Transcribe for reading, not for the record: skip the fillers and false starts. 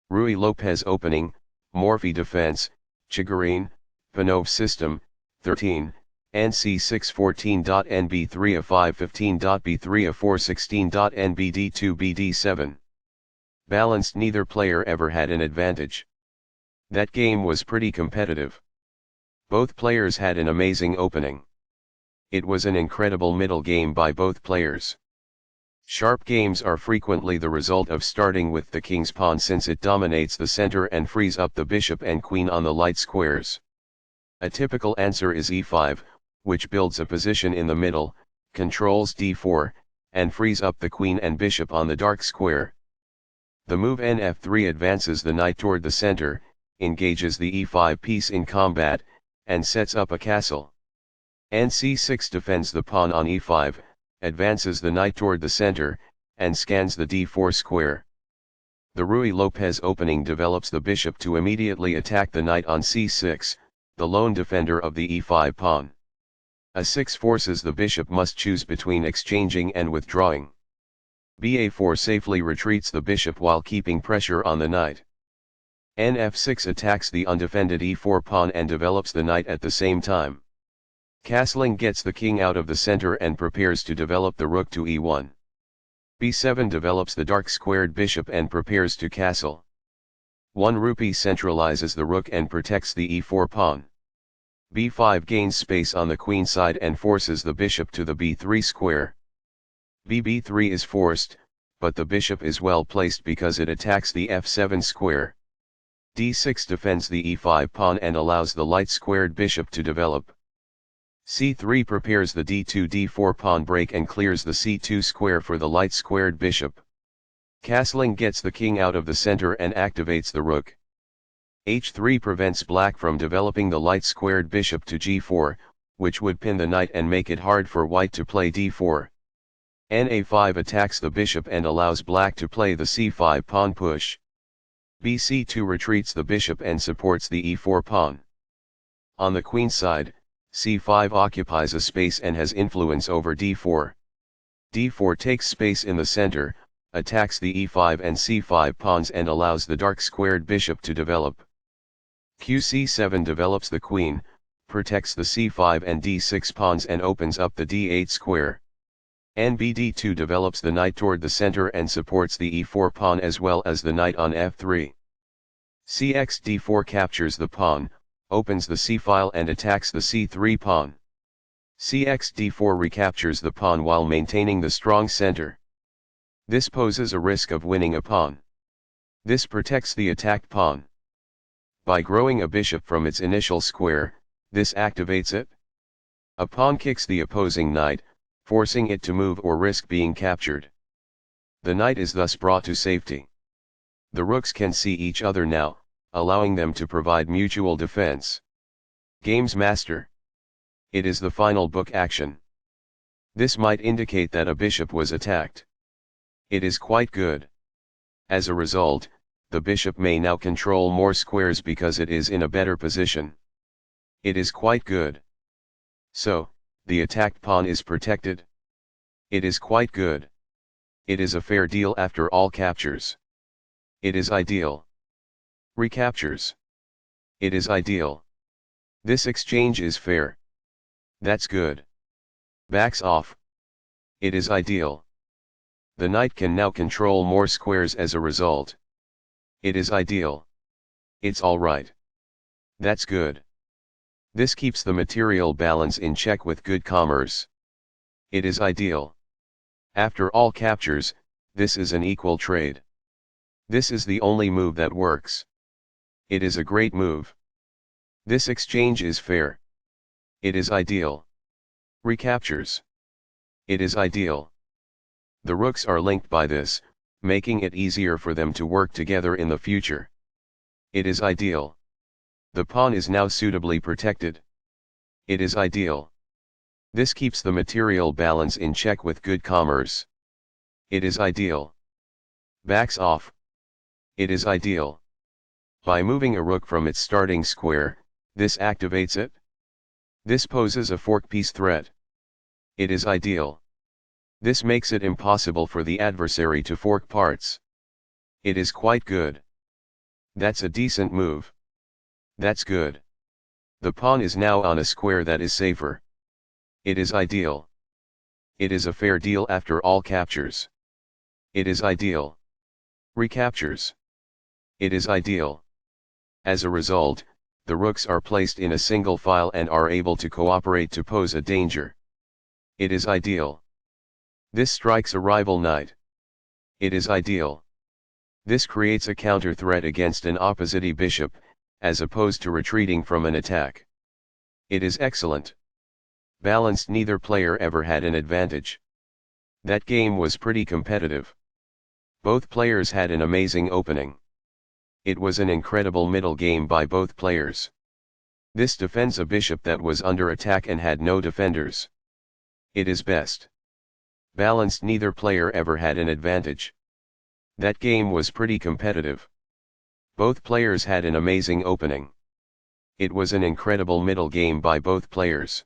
YangyiRuy Lopez opening, Morphy defense, Chigorin, Panov system, 13, Nc6 14.nb3 of 5 15.b3 of 4 16.nbd2 bd7. Balanced, neither player ever had an advantage. That game was pretty competitive. Both players had an amazing opening. It was an incredible middle game by both players. Sharp games are frequently the result of starting with the king's pawn, since it dominates the center and frees up the bishop and queen on the light squares. A typical answer is e5, which builds a position in the middle, controls d4, and frees up the queen and bishop on the dark square. The move nf3 advances the knight toward the center, engages the e5 piece in combat, and sets up a castle. Nc6 defends the pawn on e5, advances the knight toward the center, and scans the d4 square. The Ruy Lopez opening develops the bishop to immediately attack the knight on c6, the lone defender of the e5 pawn. a6 forces the bishop must choose between exchanging and withdrawing. ba4 safely retreats the bishop while keeping pressure on the knight. nf6 attacks the undefended e4 pawn and develops the knight at the same time. Castling gets the king out of the center and prepares to develop the rook to e1. b7 develops the dark squared bishop and prepares to castle. 1 rupee centralizes the rook and protects the e4 pawn. b5 gains space on the queen side and forces the bishop to the b3 square. bb3 is forced, but the bishop is well placed because it attacks the f7 square. d6 defends the e5 pawn and allows the light squared bishop to develop. c3 prepares the d2-d4 pawn break and clears the c2 square for the light squared bishop. Castling gets the king out of the center and activates the rook. h3 prevents black from developing the light squared bishop to g4, which would pin the knight and make it hard for white to play d4. na5 attacks the bishop and allows black to play the c5 pawn push. bc2 retreats the bishop and supports the e4 pawn. On the queen side, c5 occupies a space and has influence over d4. d4 takes space in the center, attacks the e5 and c5 pawns and allows the dark squared bishop to develop. qc7 develops the queen, protects the c5 and d6 pawns and opens up the d8 square. nbd2 develops the knight toward the center and supports the e4 pawn as well as the knight on f3. cxd4 captures the pawn, opens the c-file and attacks the c3 pawn. cxd4 recaptures the pawn while maintaining the strong center. This poses a risk of winning a pawn. This protects the attacked pawn. By growing a bishop from its initial square, this activates it. A pawn kicks the opposing knight, forcing it to move or risk being captured. The knight is thus brought to safety. The rooks can see each other now, allowing them to provide mutual defense. Games Master. It is the final book action. This might indicate that a bishop was attacked. It is quite good. As a result, the bishop may now control more squares because it is in a better position. It is quite good. So, the attacked pawn is protected. It is quite good. It is a fair deal after all captures. It is ideal. Recaptures. It is ideal. This exchange is fair. That's good. Backs off. It is ideal. The knight can now control more squares as a result. It is ideal. It's alright. That's good. This keeps the material balance in check with good commerce. It is ideal. After all captures, this is an equal trade. This is the only move that works. It is a great move. This exchange is fair. It is ideal. Recaptures. It is ideal. The rooks are linked by this, making it easier for them to work together in the future. It is ideal. The pawn is now suitably protected. It is ideal. This keeps the material balance in check with good commerce. It is ideal. Backs off. It is ideal. By moving a rook from its starting square, this activates it. This poses a fork piece threat. It is ideal. This makes it impossible for the adversary to fork parts. It is quite good. That's a decent move. That's good. The pawn is now on a square that is safer. It is ideal. It is a fair deal after all captures. It is ideal. Recaptures. It is ideal. As a result, the rooks are placed in a single file and are able to cooperate to pose a danger. It is ideal. This strikes a rival knight. It is ideal. This creates a counter threat against an opposite bishop, as opposed to retreating from an attack. It is excellent. Balanced, neither player ever had an advantage. That game was pretty competitive. Both players had an amazing opening. It was an incredible middle game by both players. This defends a bishop that was under attack and had no defenders. It is best. Balanced, neither player ever had an advantage. That game was pretty competitive. Both players had an amazing opening. It was an incredible middle game by both players.